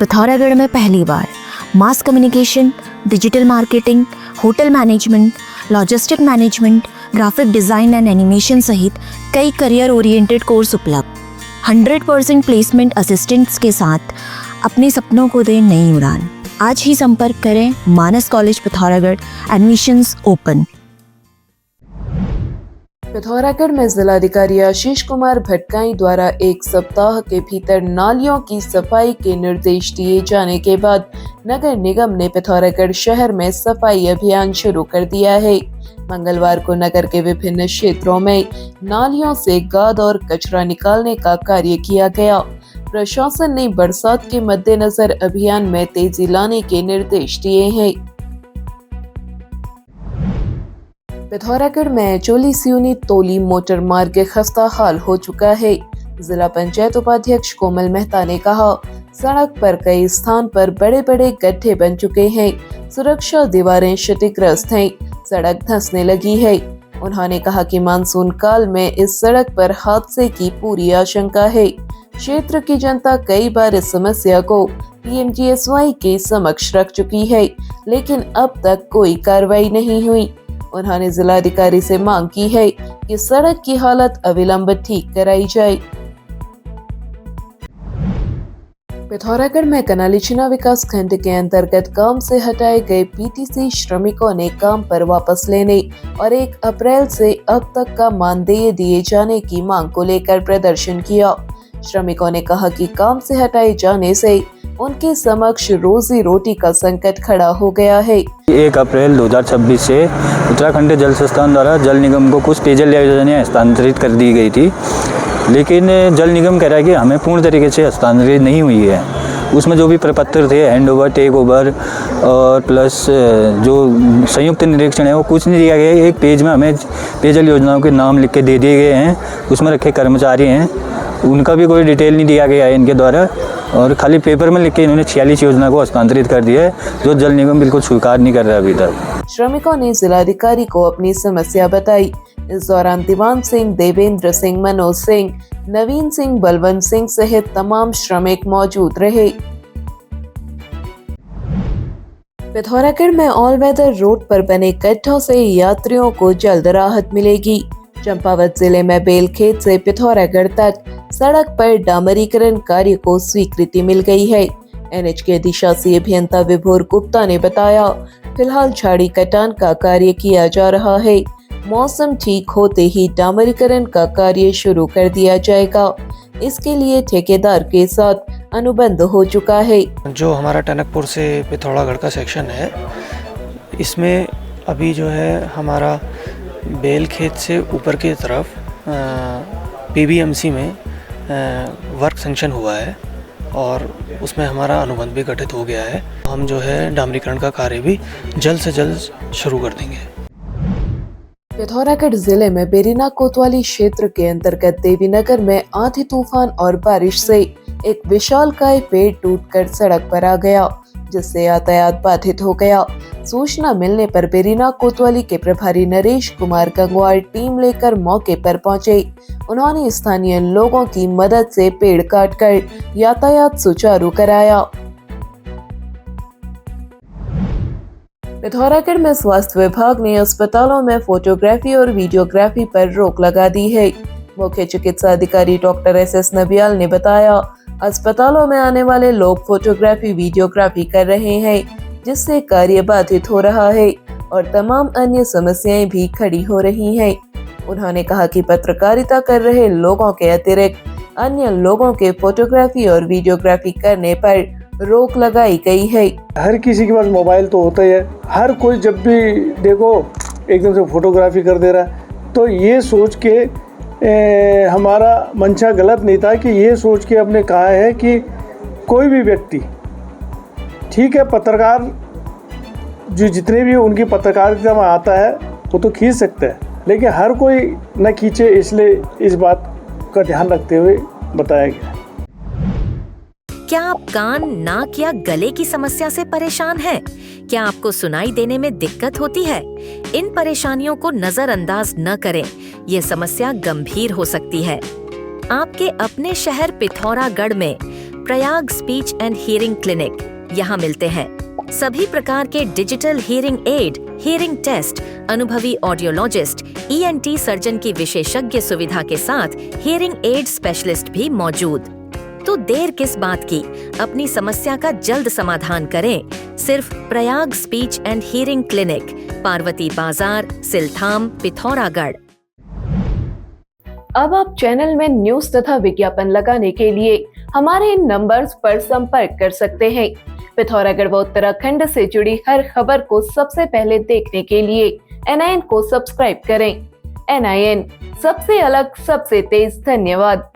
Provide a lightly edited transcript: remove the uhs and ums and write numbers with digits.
पिथौरागढ़ में पहली बार mass communication, digital marketing, hotel management, logistic management, graphic design and animation सहित कई करियर ओरिएंटेड कोर्स उपलब्ध। 100% प्लेसमेंट असिस्टेंट्स के साथ अपने सपनों को दें नई उड़ान। आज ही संपर्क करें Manas college Pithoragarh, admissions open. Pithoragarh में जिलाधिकारी आशीष कुमार भटगाई द्वारा 1 सप्ताह के भीतर नालियों की सफाई के निर्देश दिए जाने के बाद नगर निगम ने पिथौरागढ़ शहर में सफाई अभियान शुरू कर दिया है। मंगलवार को नगर के विभिन्न क्षेत्रों में नालियों से गाद और कचरा निकालने का कार्य किया गया। प्रशासन ने बरसात के मद्देनजर अभियान में तेजी लाने के निर्देश दिए हैं। पिथौरागढ़ में चोली सियूनी तोली मोटर मार्ग खस्ता हाल हो चुका है। जिला पंचायत उपाध्यक्ष कोमल मेहता ने कहा, सड़क पर कई स्थान पर बड़े बड़े गड्ढे बन चुके हैं। सुरक्षा दीवारें क्षतिग्रस्त हैं, सड़क धंसने लगी है। उन्होंने कहा कि मानसून काल में इस सड़क पर हादसे की पूरी आशंका है। क्षेत्र की जनता कई बार इस समस्या को PMGSY के समक्ष रख चुकी है, लेकिन अब तक कोई कार्रवाई नहीं हुई। उन्होंने जिलाधिकारी से मांग की है कि सड़क की हालत अविलंब ठीक कराई जाए। पिथौरागढ़ में कनालीछिना विकास खंड के अंतर्गत काम से हटाए गए PTC श्रमिकों ने काम पर वापस लेने और 1 अप्रैल से अब तक का मानदेय दिए जाने की मांग को लेकर प्रदर्शन किया। श्रमिकों ने कहा कि काम से हटाए जाने से उनके समक्ष रोजी रोटी का संकट खड़ा हो गया है। 1 अप्रैल 2026 से उत्तराखंड जल संस्थान द्वारा जल निगम को कुछ पेयजल योजनाएं हस्तांतरित कर दी गई थी, लेकिन जल निगम कह रहा है कि हमें पूर्ण तरीके से हस्तांतरित नहीं हुई है। उसमें जो भी प्रपत्र थे, हैंड ओवर, टेक ओवर और प्लस जो संयुक्त निरीक्षण है वो कुछ नहीं दिया गया। एक पेज में हमें पेयजल योजनाओं के नाम लिख के दे दिए गए हैं, उसमें रखे कर्मचारी हैं, उनका भी कोई डिटेल नहीं दिया गया है इनके द्वारा, और खाली पेपर में लिख के इन्होंने 46 योजना को हस्तांतरित कर दिया है, जो जल निगम बिल्कुल स्वीकार नहीं कर रहा अभी तक। श्रमिकों ने जिलाधिकारी को अपनी समस्या बताई। इस दौरान दीवान सिंह, देवेंद्र सिंह, मनोज सिंह, नवीन सिंह, बलवंत सिंह सहित तमाम श्रमिक मौजूद रहे। पिथौरागढ़ में ऑल वेदर रोड पर बने गड्ढों से यात्रियों को जल्द राहत मिलेगी। चंपावत जिले में बेलखेत से पिथौरागढ़ तक सड़क पर डामरीकरण कार्य को स्वीकृति मिल गई है। NH के अधिशासी अभियंता विभोर गुप्ता ने बताया, फिलहाल झाड़ी कटान का कार्य किया जा रहा है। मौसम ठीक होते ही डामरीकरण का कार्य शुरू कर दिया जाएगा। इसके लिए ठेकेदार के साथ अनुबंध हो चुका है। जो हमारा टनकपुर से पिथौरागढ़ का सेक्शन है, इसमें अभी जो है हमारा बेलखेत से ऊपर की तरफ PBMC में वर्क सैंक्शन हुआ है और उसमें हमारा अनुबंध भी गठित हो गया है। हम जो है डामरीकरण का कार्य भी जल्द से जल्द शुरू कर देंगे। पिथौरागढ़ जिले में बेरीना कोतवाली क्षेत्र के अंतर्गत देवीनगर में आंधी तूफान और बारिश से एक विशालकाय पेड़ टूटकर सड़क पर आ गया, जिससे यातायात बाधित हो गया। सूचना मिलने पर बेरीना कोतवाली के प्रभारी नरेश कुमार गंगवार टीम लेकर मौके पर पहुंचे। उन्होंने स्थानीय लोगों की मदद से पेड़ काटकर यातायात सुचारू कराया। पिथौरागढ़ में स्वास्थ्य विभाग ने अस्पतालों में फोटोग्राफी और वीडियोग्राफी पर रोक लगा दी है। मुख्य चिकित्सा अधिकारी डॉक्टर SS नबियाल ने बताया, अस्पतालों में आने वाले लोग फोटोग्राफी, वीडियोग्राफी कर रहे हैं, जिससे कार्य बाधित हो रहा है और तमाम अन्य समस्याएं भी खड़ी हो रही हैं। उन्होंने कहा कि पत्रकारिता कर रहे लोगों के अतिरिक्त अन्य लोगों के फोटोग्राफी और वीडियोग्राफी करने पर रोक लगाई गई है। हर किसी के पास मोबाइल तो होता ही है, हर कोई जब भी देखो एकदम से फोटोग्राफी कर दे रहा है। तो ये सोच के हमारा मंशा गलत नहीं था कि ये सोच के हमने कहा है कि कोई भी व्यक्ति, ठीक है, पत्रकार जो जितने भी उनकी पत्रकारिता में आता है वो तो खींच सकता है, लेकिन हर कोई न खींचे, इसलिए इस बात का ध्यान रखते हुए बताया गया। क्या आप कान, नाक या गले की समस्या से परेशान हैं? क्या आपको सुनाई देने में दिक्कत होती है? इन परेशानियों को नजरअंदाज न करें, ये समस्या गंभीर हो सकती है। आपके अपने शहर पिथौरागढ़ में Prayag speech and hearing clinic. यहाँ मिलते हैं सभी प्रकार के digital hearing aid, hearing test, अनुभवी ऑडियोलॉजिस्ट, ENT सर्जन की विशेषज्ञ सुविधा के साथ हियरिंग एड स्पेशलिस्ट भी मौजूद। तो देर किस बात की, अपनी समस्या का जल्द समाधान करें। सिर्फ Prayag speech and hearing clinic, Parvati बाजार, सिलथाम, पिथौरागढ़। अब आप चैनल में न्यूज तथा विज्ञापन लगाने के लिए हमारे इन नंबर्स पर संपर्क कर सकते हैं। पिथौरागढ़ व उत्तराखंड से जुड़ी हर खबर को सबसे पहले देखने के लिए NIN को सब्सक्राइब करें। NIN, सबसे अलग, सबसे तेज। धन्यवाद।